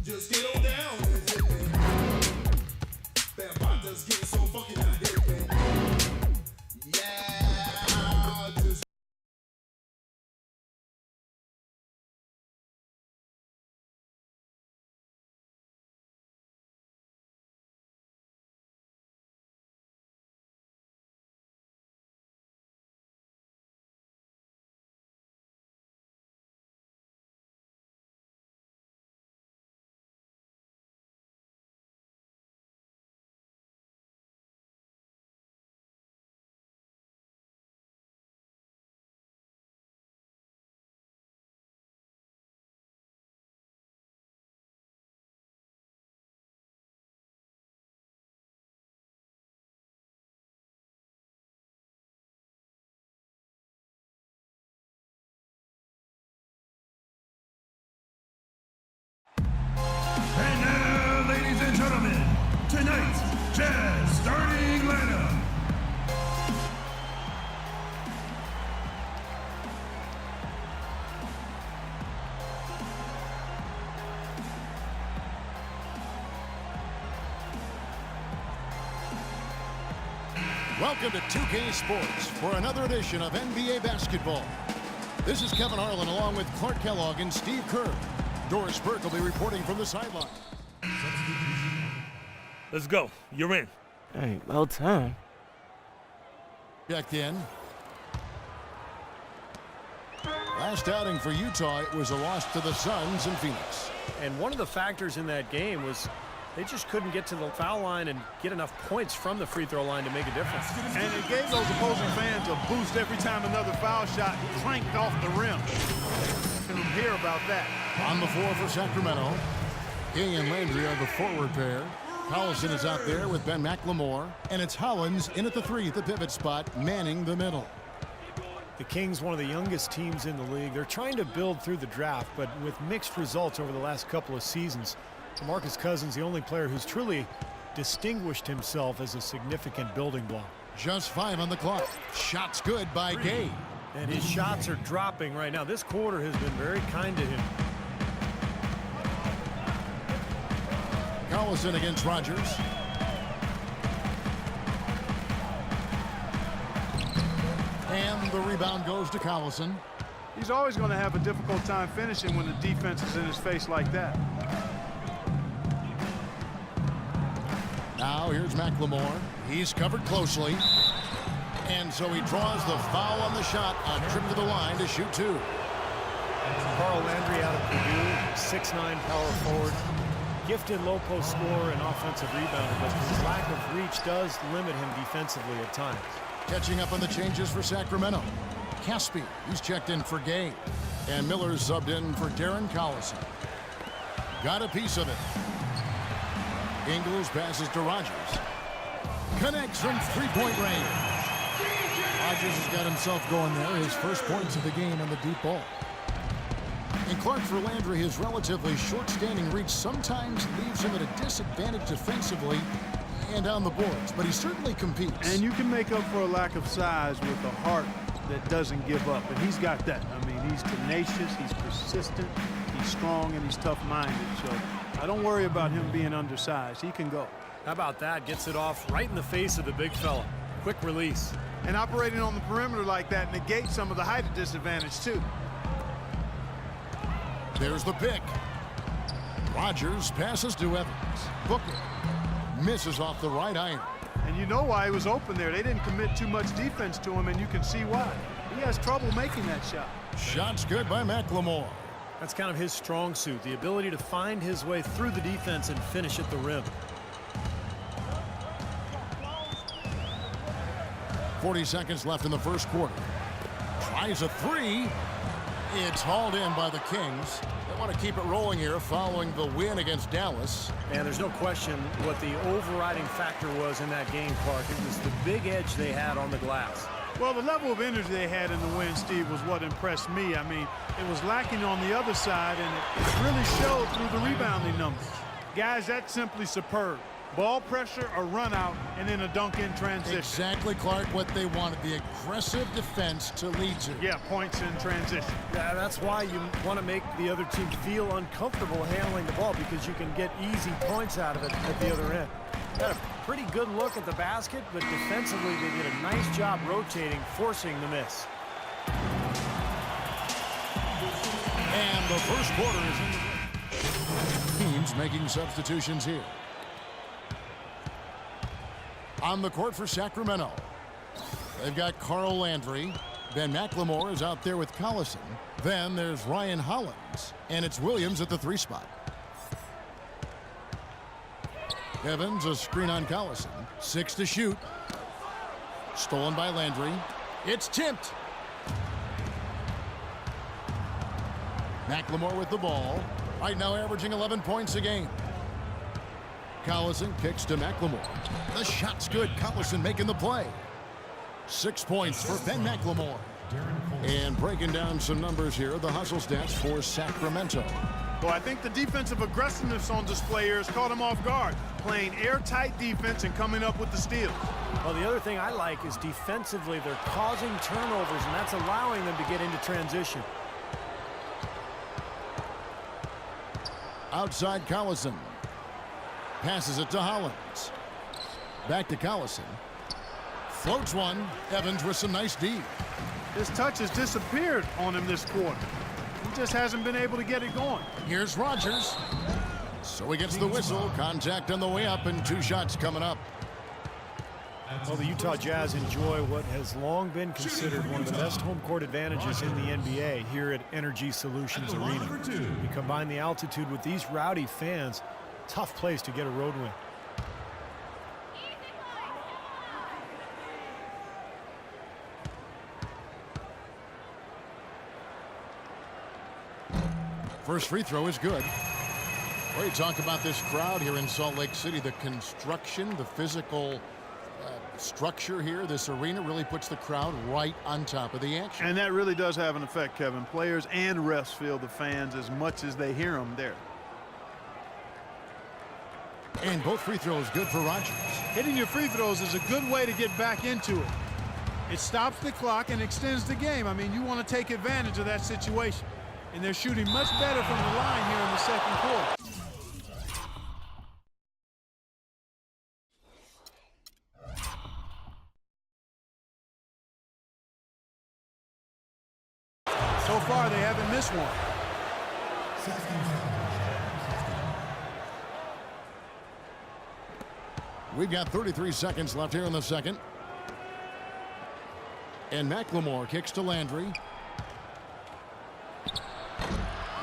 Just get on down. That bot just getting so fucking yeah. Just And now, ladies and gentlemen, tonight's Jazz starting lineup. Welcome to 2K Sports for another edition of NBA basketball. This is Kevin Harlan along with Clark Kellogg and Steve Kerr. Doris Burke will be reporting from the sideline. Let's go. You're in. Hey, well time. Checked in. Last outing for Utah, it was a loss to the Suns in Phoenix. And one of the factors in that game was they just couldn't get to the foul line and get enough points from the free throw line to make a difference. And it gave those opposing fans a boost every time another foul shot clanked off the rim. You can hear about that. On the floor for Sacramento, King and Landry are the forward pair. Collison is out there with Ben McLemore, and it's Hollins in at the 3 at the pivot spot, manning the middle. The Kings, one of the youngest teams in the league. They're trying to build through the draft, but with mixed results over the last couple of seasons. DeMarcus Cousins, the only player who's truly distinguished himself as a significant building block. Just 5 on the clock. Shots good by Gay. And his shots are dropping right now. This quarter has been very kind to him. Collison against Rogers. And the rebound goes to Collison. He's always going to have a difficult time finishing when the defense is in his face like that. Now here's McLemore. He's covered closely. And so he draws the foul on the shot. A trip to the line to shoot 2. Carl Landry out of Purdue, 6'9" power forward. Gifted low post scorer and offensive rebounder, but his lack of reach does limit him defensively at times. Catching up on the changes for Sacramento. Caspi, he's checked in for Gay. And Miller's subbed in for Darren Collison. Got a piece of it. Ingles passes to Rogers. Connects from three-point range. Rogers has got himself going there. His first points of the game on the deep ball. And Clark, for Landry, his relatively short-standing reach sometimes leaves him at a disadvantage defensively and on the boards, but he certainly competes. And you can make up for a lack of size with a heart that doesn't give up, and he's got that. I mean, he's tenacious, he's persistent, he's strong, and he's tough-minded. So I don't worry about him being undersized. He can go. How about that? Gets it off right in the face of the big fella. Quick release. And operating on the perimeter like that negates some of the height disadvantage, too. There's the pick. Rogers passes to Evans. Booker misses off the right iron. And you know why he was open there. They didn't commit too much defense to him, and you can see why. He has trouble making that shot. Shot's good by McLemore. That's kind of his strong suit, the ability to find his way through the defense and finish at the rim. 40 seconds left in the first quarter. Tries a 3. It's hauled in by the Kings. They want to keep it rolling here following the win against Dallas. And there's no question what the overriding factor was in that game, Clark. It was the big edge they had on the glass. Well, the level of energy they had in the win, Steve, was what impressed me. I mean, it was lacking on the other side, and it really showed through the rebounding numbers. Guys, that's simply superb. Ball pressure, a run out, and then a dunk in transition. Exactly, Clark, what they wanted. The aggressive defense to lead to. Yeah, points in transition. Yeah, that's why you want to make the other team feel uncomfortable handling the ball, because you can get easy points out of it at the other end. Got a pretty good look at the basket, but defensively they did a nice job rotating, forcing the miss. And the first quarter is in the books. Teams making substitutions here. On the court for Sacramento, they've got Carl Landry. Ben McLemore is out there with Collison. Then there's Ryan Hollins, and it's Williams at the 3 spot. Evans, a screen on Collison. 6 to shoot. Stolen by Landry. It's tipped. McLemore with the ball. Right now averaging 11 points a game. Collison kicks to McLemore. The shot's good. Collison making the play. 6 points for Ben McLemore. And breaking down some numbers here, the hustle stats for Sacramento. Well, I think the defensive aggressiveness on display here has caught him off guard. Playing airtight defense and coming up with the steals. Well, the other thing I like is defensively they're causing turnovers, and that's allowing them to get into transition. Outside Collison. Passes it to Hollins. Back to Collison. Floats one. Evans with some nice D. His touch has disappeared on him this quarter. He just hasn't been able to get it going. Here's Rogers. So he gets the whistle. Contact on the way up, and 2 shots coming up. Well, the Utah Jazz enjoy what has long been considered one of the best home court advantages in the NBA here at Energy Solutions Arena. You combine the altitude with these rowdy fans, tough place to get a road win. First free throw is good. Well, you talk about this crowd here in Salt Lake City, the construction, the physical structure here. This arena really puts the crowd right on top of the action. And that really does have an effect, Kevin. Players and refs feel the fans as much as they hear them there. And both free throws good for Rogers. Hitting your free throws is a good way to get back into it. It stops the clock and extends the game. I mean, you want to take advantage of that situation. And they're shooting much better from the line here in the second quarter. So far, they haven't missed one. We've got 33 seconds left here in the second. And McLemore kicks to Landry.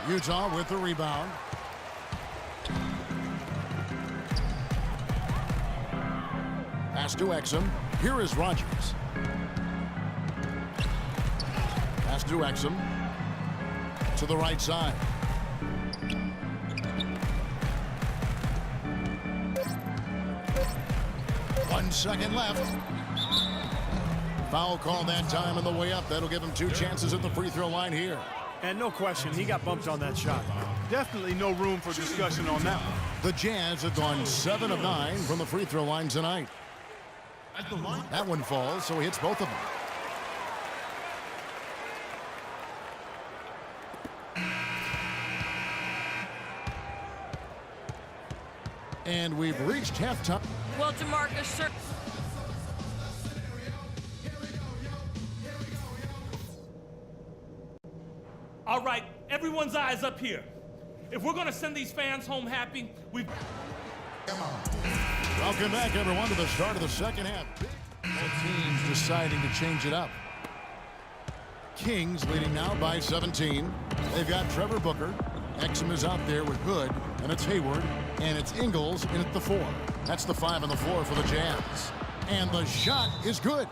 Utah with the rebound. Pass to Exum. Here is Rogers. Pass to Exum. To the right side. One second left. Foul call that time on the way up. That'll give him 2 chances at the free throw line here. And no question, he got bumped on that shot. Definitely no room for discussion on that one. The Jazz have gone 7 of 9 from the free throw line tonight. That one falls, so he hits both of them. And we've reached halftime. Well, DeMarcus, sir. All right, everyone's eyes up here. If we're going to send these fans home happy, we've... Welcome back, everyone, to the start of the second half. Both teams deciding to change it up. Kings leading now by 17. They've got Trevor Booker. Exum is out there with Hood, and it's Hayward, and it's Ingles in at the 4. That's the 5 on the floor for the Jazz. And the shot is good.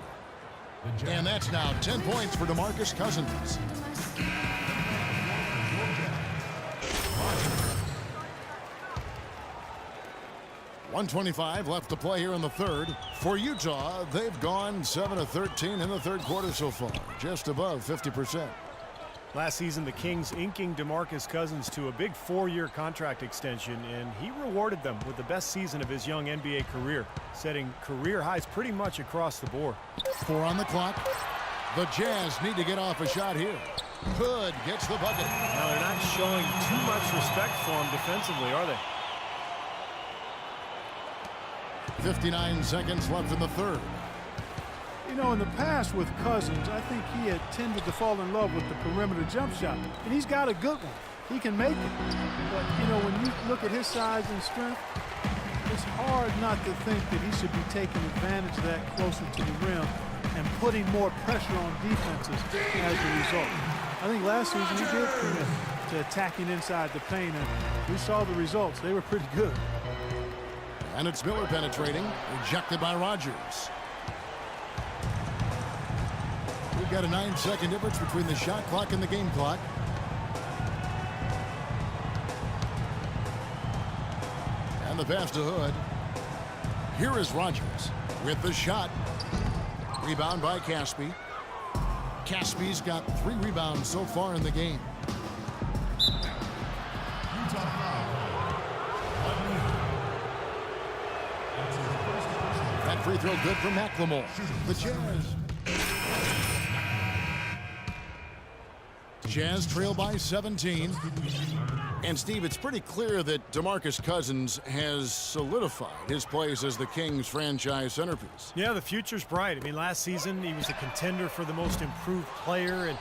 And that's now 10 points for DeMarcus Cousins. 1:25 left to play here in the third. For Utah, they've gone 7 of 13 in the third quarter so far, just above 50%. Last season, the Kings inking DeMarcus Cousins to a big 4-year contract extension, and he rewarded them with the best season of his young NBA career, setting career highs pretty much across the board. 4 on the clock. The Jazz need to get off a shot here. Hood gets the bucket. Now, they're not showing too much respect for him defensively, are they? 59 seconds left in the third. You know, in the past with Cousins, I think he had tended to fall in love with the perimeter jump shot. And he's got a good one. He can make it. But, you know, when you look at his size and strength, it's hard not to think that he should be taking advantage of that closer to the rim and putting more pressure on defenses as a result. I think last season he did commit to attacking inside the paint, and we saw the results. They were pretty good. And it's Miller penetrating, rejected by Rogers. We've got a 9-second difference between the shot clock and the game clock. And the pass to Hood. Here is Rogers with the shot. Rebound by Caspi. Caspi's got 3 rebounds so far in the game. That free throw good for McLemore. The Jazz trail by 17. And Steve, it's pretty clear that DeMarcus Cousins has solidified his place as the Kings franchise centerpiece. Yeah, the future's bright. I mean, last season he was a contender for the most improved player in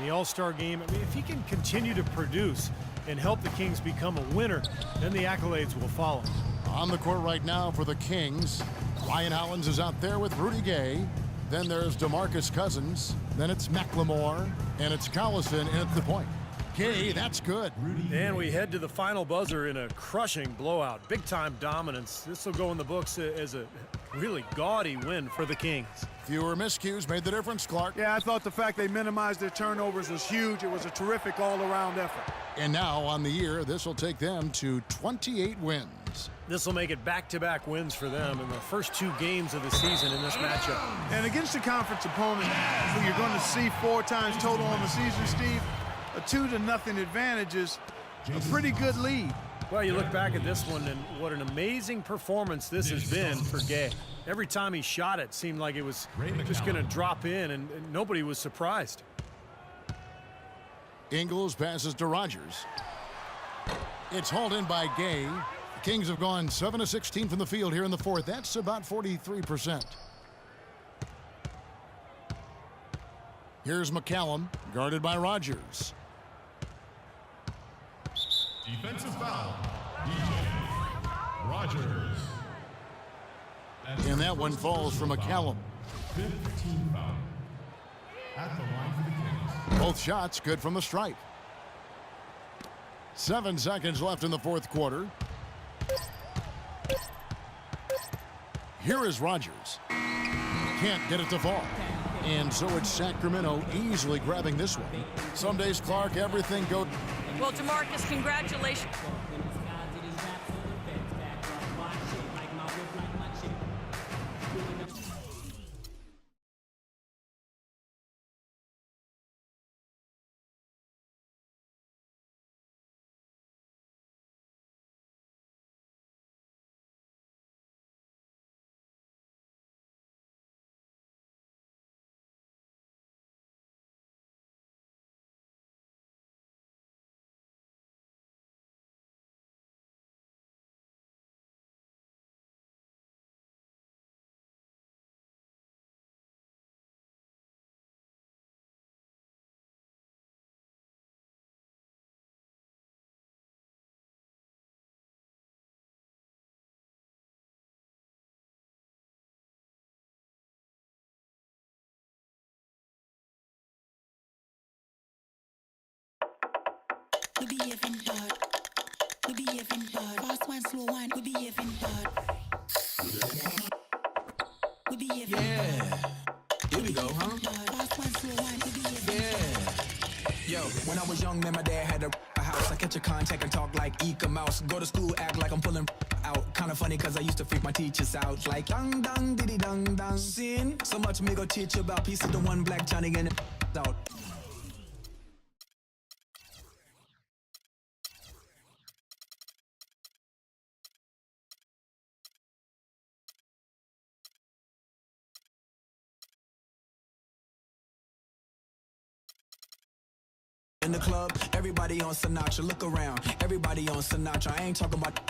the All-Star game. I mean, if he can continue to produce and help the Kings become a winner, then the accolades will follow. On the court right now for the Kings, Ryan Hollins is out there with Rudy Gay. Then there's DeMarcus Cousins. Then it's McLemore. And it's Collison in at the point. Gay, that's good. And we head to the final buzzer in a crushing blowout. Big-time dominance. This will go in the books as a really gaudy win for the Kings. Fewer miscues made the difference, Clark. Yeah, I thought the fact they minimized their turnovers was huge. It was a terrific all-around effort. And now on the year, this will take them to 28 wins. This will make it back-to-back wins for them in the first 2 games of the season in this matchup. And against a conference opponent who you're going to see 4 times total on the season, Steve, a 2-0 advantage is a pretty good lead. Well, you look back at this one, and what an amazing performance this has been for Gay. Every time he shot it seemed like it was just going to drop in, and nobody was surprised. Ingles passes to Rogers. It's hauled in by Gay. The Kings have gone 7 of 16 from the field here in the fourth. That's about 43%. Here's McCallum, guarded by Rogers. Defensive foul. DJ Rogers. And that one falls for McCallum. 15 foul. At the line for the Kings. Both shots good from the stripe. 7 seconds left in the fourth quarter. Here is Rogers. Can't get it to fall. And so it's Sacramento easily grabbing this one. Some days, Clark, everything goes. Well, DeMarcus, congratulations. We behaving hard. We behaving hard. Fast one, slow one. We behaving hard. We behaving hard. Here we go, huh? Fast one, slow one. We behaving hard. Yo, when I was young, man, my dad had a house. I catch a contact and talk like Eka Mouse. Go to school, act like I'm pulling out. Kinda funny, cause I used to freak my teachers out. Like, dang, dang, diddy, dang, dang. Sin. So much me go teach you about piece of the one black Johnny and out. in the club, everybody on Sinatra. Look around, everybody on Sinatra. I ain't talking about